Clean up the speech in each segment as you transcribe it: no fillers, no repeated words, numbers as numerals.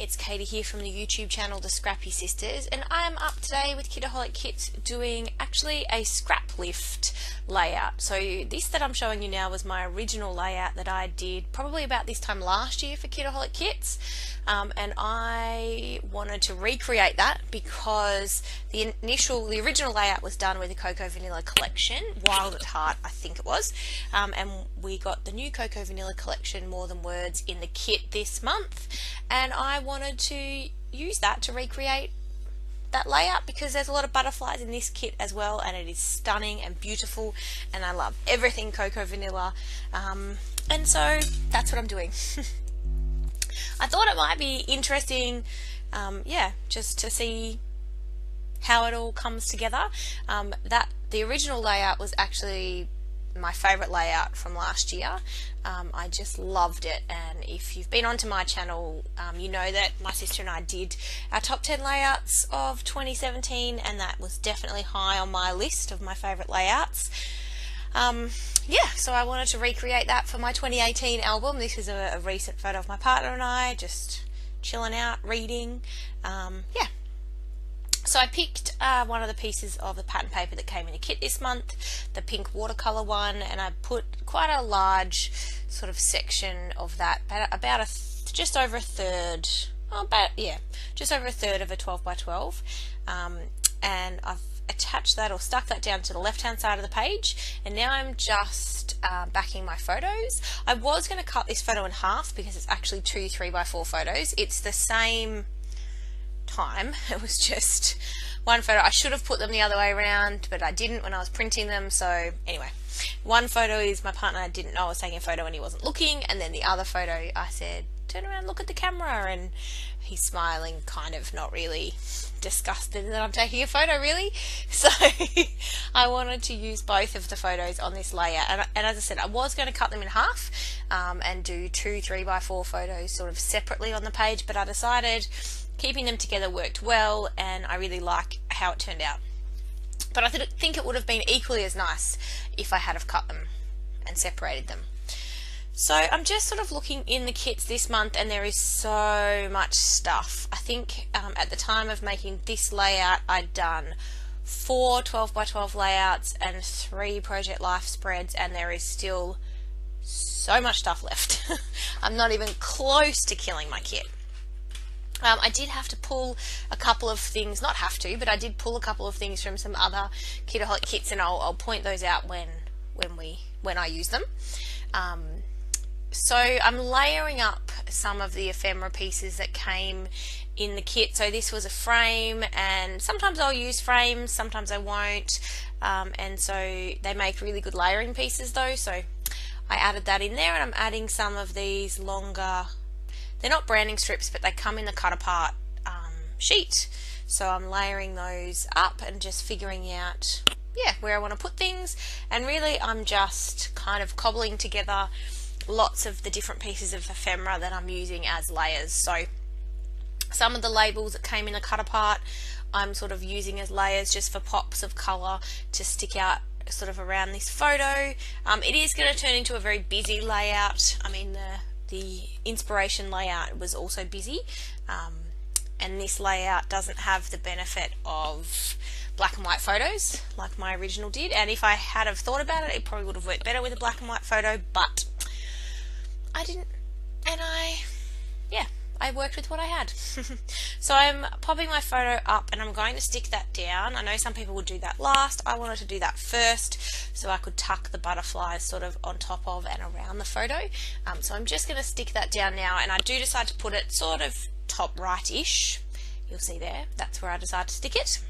it's Katie here from the YouTube channel The Scrappy Sisters, and I am up today with Kitaholic Kits doing actually a scrap lift layout. So this that I'm showing you now was my original layout that I did probably about this time last year for Kitaholic Kits, and I wanted to recreate that because the original layout was done with the Cocoa Vanilla collection, Wild at Heart I think it was, and we got the new Cocoa Vanilla collection, More Than Words, in the kit this month, and I wanted to use that to recreate that layout because there's a lot of butterflies in this kit as well, and it is stunning and beautiful, and I love everything Cocoa Vanilla, and so that's what I'm doing. I thought it might be interesting, yeah, just to see how it all comes together. The original layout was actually my favourite layout from last year. I just loved it, and if you've been onto my channel, you know that my sister and I did our top 10 layouts of 2017, and that was definitely high on my list of my favourite layouts. Yeah, so I wanted to recreate that for my 2018 album. This is a recent photo of my partner and I just chilling out, reading. Yeah. So I picked one of the pieces of the pattern paper that came in the kit this month, the pink watercolour one, and I put quite a large sort of section of that, about just over a third, just over a third of a 12 by 12, and I've attached that or stuck that down to the left hand side of the page, and now I'm just backing my photos. I was going to cut this photo in half because it's actually two 3x4 photos. It's the same time, it was just one photo. I should have put them the other way around, but I didn't when I was printing them. So anyway, one photo is my partner didn't know I was taking a photo and he wasn't looking, and then the other photo I said, turn around, look at the camera, and he's smiling, kind of not really disgusted that I'm taking a photo really. So I wanted to use both of the photos on this layout, and as I said, I was going to cut them in half and do two 3x4 photos sort of separately on the page, but I decided keeping them together worked well, and I really like how it turned out. But I think it would have been equally as nice if I had have cut them and separated them. So I'm just sort of looking in the kits this month, and there is so much stuff. I think at the time of making this layout, I'd done 4 12 by 12 layouts and 3 Project Life spreads, and there is still so much stuff left. I'm not even close to killing my kit. I did have to pull a couple of things, not have to, but I did pull a couple of things from some other Kitaholic kits, and I'll point those out when I use them. So I'm layering up some of the ephemera pieces that came in the kit. So this was a frame, and sometimes I'll use frames, sometimes I won't, and so they make really good layering pieces though. So I added that in there, and I'm adding some of these longer, they're not branding strips, but they come in the cut apart sheet. So I'm layering those up and just figuring out, yeah, where I want to put things, and really I'm just kind of cobbling together lots of the different pieces of ephemera that I'm using as layers. So some of the labels that came in the cut apart I'm sort of using as layers just for pops of colour to stick out sort of around this photo. It is going to turn into a very busy layout. I mean, the inspiration layout was also busy, and this layout doesn't have the benefit of black and white photos like my original did, and if I had have thought about it, it probably would have worked better with a black and white photo, but I didn't, and I worked with what I had. So I'm popping my photo up, and I'm going to stick that down. I know some people would do that last. I wanted to do that first so I could tuck the butterflies sort of on top of and around the photo. So I'm just going to stick that down now, and I do decide to put it sort of top right-ish. You'll see there, that's where I decide to stick it.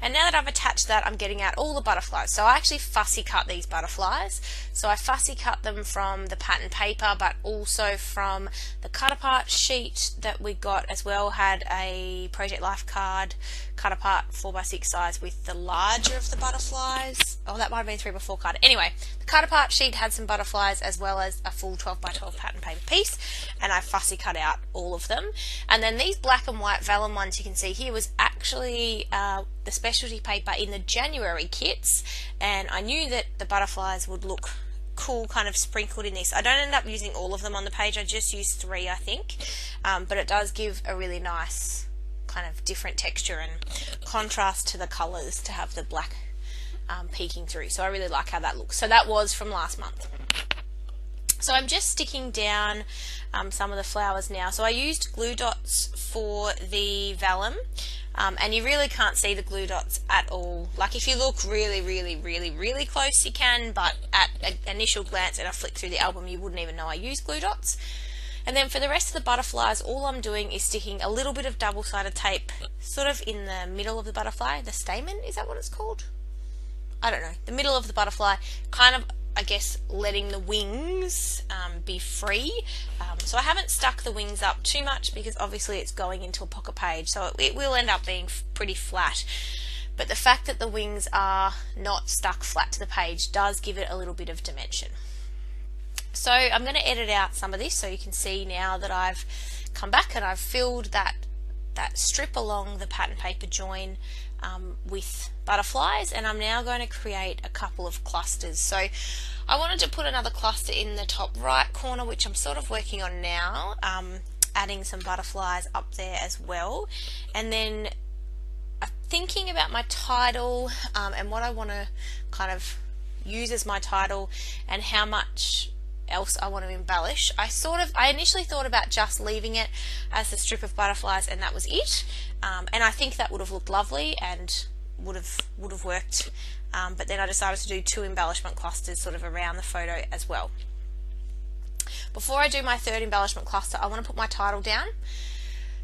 And now that I've attached that, I'm getting out all the butterflies. So I actually fussy cut these butterflies. So I fussy cut them from the pattern paper, but also from the cut apart sheet that we got as well. Had a Project Life card cut apart 4x6 size with the larger of the butterflies. Oh, that might have been 3x4 card. Anyway, the cut apart sheet had some butterflies as well as a full 12x12 pattern paper piece, and I fussy cut out all of them. And then these black and white vellum ones you can see here was actually the specialty paper in the January kits, and I knew that the butterflies would look cool kind of sprinkled in this. I don't end up using all of them on the page, I just use 3 I think, but it does give a really nice kind of different texture and contrast to the colours to have the black peeking through. So I really like how that looks. So that was from last month. So I'm just sticking down some of the flowers now. So I used glue dots for the vellum, and you really can't see the glue dots at all. Like if you look really close you can, but at an initial glance and a flick through the album you wouldn't even know I used glue dots. And then for the rest of the butterflies, all I'm doing is sticking a little bit of double-sided tape sort of in the middle of the butterfly, the stamen, is that what it's called? I don't know, the middle of the butterfly, kind of, I guess, letting the wings be free. So I haven't stuck the wings up too much because obviously it's going into a pocket page, so it will end up being pretty flat. But the fact that the wings are not stuck flat to the page does give it a little bit of dimension. So I'm going to edit out some of this so you can see now that I've come back and I've filled that strip along the pattern paper join with butterflies, and I'm now going to create a couple of clusters. So I wanted to put another cluster in the top right corner, which I'm sort of working on now, adding some butterflies up there as well. And then I'm thinking about my title and what I want to kind of use as my title and how much else I want to embellish. I initially thought about just leaving it as a strip of butterflies and that was it, and I think that would have looked lovely and would have worked, but then I decided to do 2 embellishment clusters sort of around the photo as well. Before I do my 3rd embellishment cluster, I want to put my title down.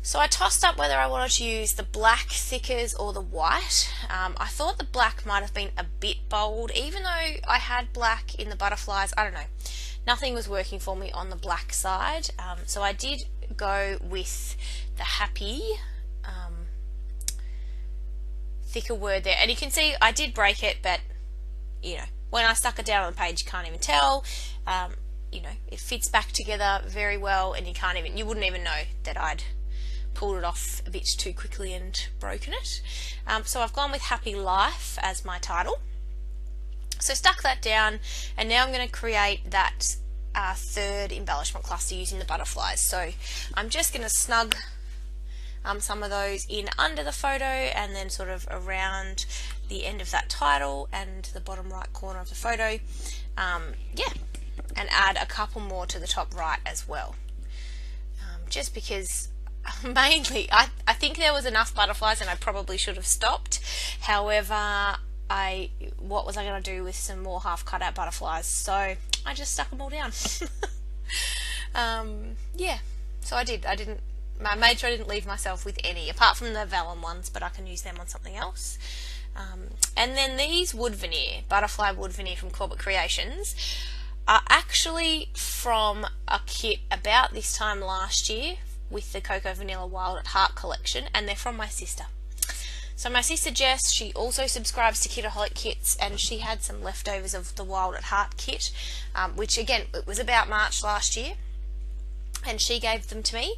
So I tossed up whether I wanted to use the black thickers or the white. I thought the black might have been a bit bold, even though I had black in the butterflies. I don't know. Nothing was working for me on the black side, so I did go with the happy thicker word there, and you can see I did break it, but you know, when I stuck it down on the page you can't even tell. You know, it fits back together very well, and you wouldn't even know that I'd pulled it off a bit too quickly and broken it. So I've gone with Happy Life as my title. So stuck that down, and now I'm going to create that 3rd embellishment cluster using the butterflies. So I'm just going to snug some of those in under the photo and then sort of around the end of that title and the bottom right corner of the photo. Yeah, and add a couple more to the top right as well. Just because mainly I think there was enough butterflies and I probably should have stopped. However, what was I going to do with some more half cut out butterflies? So I just stuck them all down. Yeah, so I made sure I didn't leave myself with any, apart from the vellum ones, but I can use them on something else. And then these wood veneer, butterfly wood veneer from Kitaholic Creations, are actually from a kit about this time last year with the Cocoa Vanilla Wild at Heart collection, and they're from my sister. So my sister Jess, she also subscribes to Kitaholic Kits, and she had some leftovers of the Wild at Heart kit, which again, it was about March last year, and she gave them to me,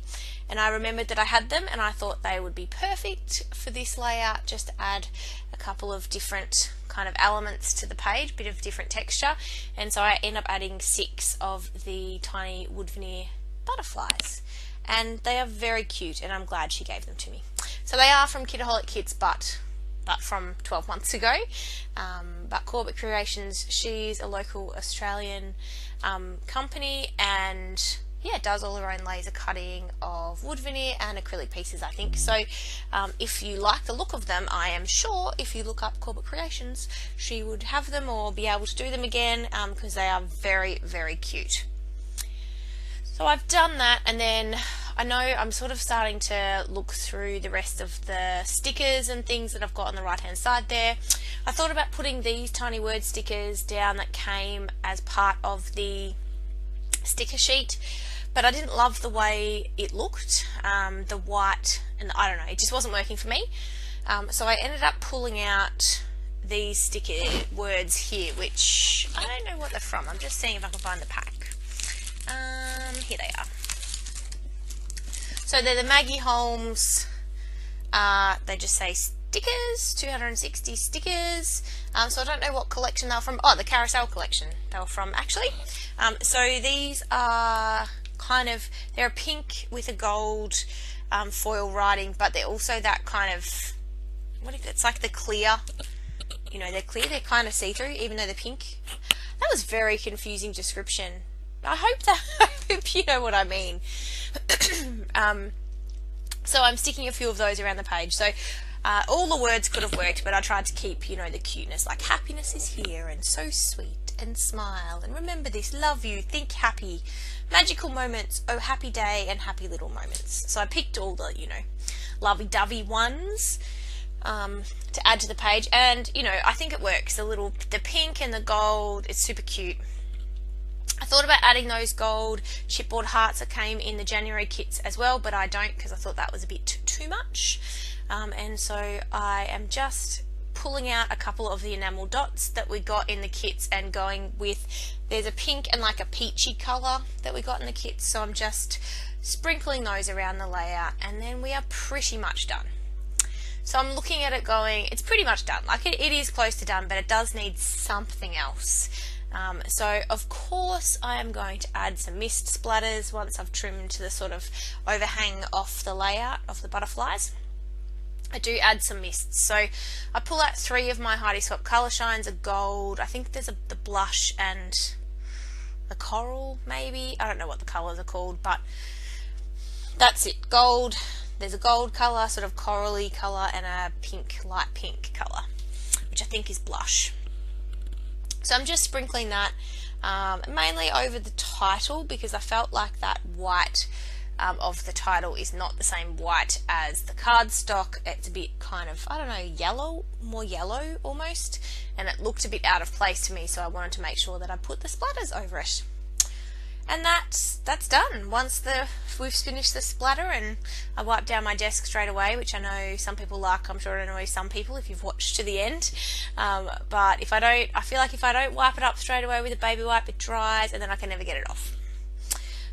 and I remembered that I had them, and I thought they would be perfect for this layout, just to add a couple of different kind of elements to the page, bit of different texture, and so I end up adding 6 of the tiny wood veneer butterflies, and they are very cute, and I'm glad she gave them to me. So they are from Kitaholic Kits, but from 12 months ago. But Kitaholic Creations, she's a local Australian company, and yeah, does all her own laser cutting of wood veneer and acrylic pieces, I think. So if you like the look of them, I am sure if you look up Kitaholic Creations, she would have them or be able to do them again, because they are very, very cute. So I've done that, and then I know I'm sort of starting to look through the rest of the stickers and things that I've got on the right hand side there. I thought about putting these tiny word stickers down that came as part of the sticker sheet, but I didn't love the way it looked, the white, and I don't know, it just wasn't working for me. So I ended up pulling out these sticker words here, which I don't know what they're from. I'm just seeing if I can find the pack. Here they are. So they're the Maggie Holmes, they just say stickers, 260 stickers, so I don't know what collection they're from. Oh, the Carousel collection they were from, actually. So these are they're a pink with a gold foil writing, but they're also that kind of, it's like the clear, you know, they're clear, they're kind of see-through even though they're pink. That was very confusing description. I hope you know what I mean. So I'm sticking a few of those around the page. So all the words could have worked, but I tried to keep, you know, the cuteness, like happiness is here and so sweet and smile and remember this, love you, think happy, magical moments, oh happy day, and happy little moments. So I picked all the, you know, lovey-dovey ones to add to the page, and you know, I think it works. The pink and the gold, it's super cute. I thought about adding those gold chipboard hearts that came in the January kits as well, but I don't, because I thought that was a bit too much. And so I am just pulling out a couple of the enamel dots that we got in the kits and going with, there's a pink and like a peachy colour that we got in the kits, so I'm just sprinkling those around the layout, and then we are pretty much done. So I'm looking at it going, it's pretty much done. Like it is close to done, but it does need something else. So of course I am going to add some mist splatters once I've trimmed the sort of overhang off the layout of the butterflies. I do add some mists. So I pull out 3 of my Heidi Swapp colour shines, a gold, I think there's the blush and the coral maybe, I don't know what the colours are called, but that's it. Gold, there's a gold colour, sort of corally colour, and a pink, light pink colour, which I think is blush. So I'm just sprinkling that mainly over the title, because I felt like that white of the title is not the same white as the cardstock. It's a bit kind of, I don't know, yellow, more yellow almost, and it looked a bit out of place to me, so I wanted to make sure that I put the splatters over it. And that's done. Once we've finished the splatter, and I wiped down my desk straight away, which I know some people like. I'm sure it annoys some people if you've watched to the end. But if I don't, I feel like if I don't wipe it up straight away with a baby wipe, it dries and then I can never get it off.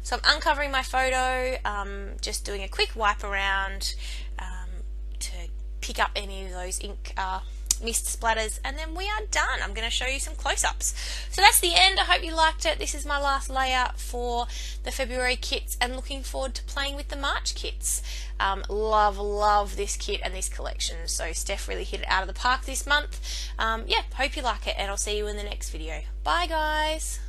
So I'm uncovering my photo, just doing a quick wipe around to pick up any of those ink mist splatters, and then we are done. I'm going to show you some close-ups. So that's the end. I hope you liked it. This is my last layout for the February kits, and looking forward to playing with the March kits. Love this kit and this collection. So Steph really hit it out of the park this month. Yeah, hope you like it, and I'll see you in the next video. Bye guys.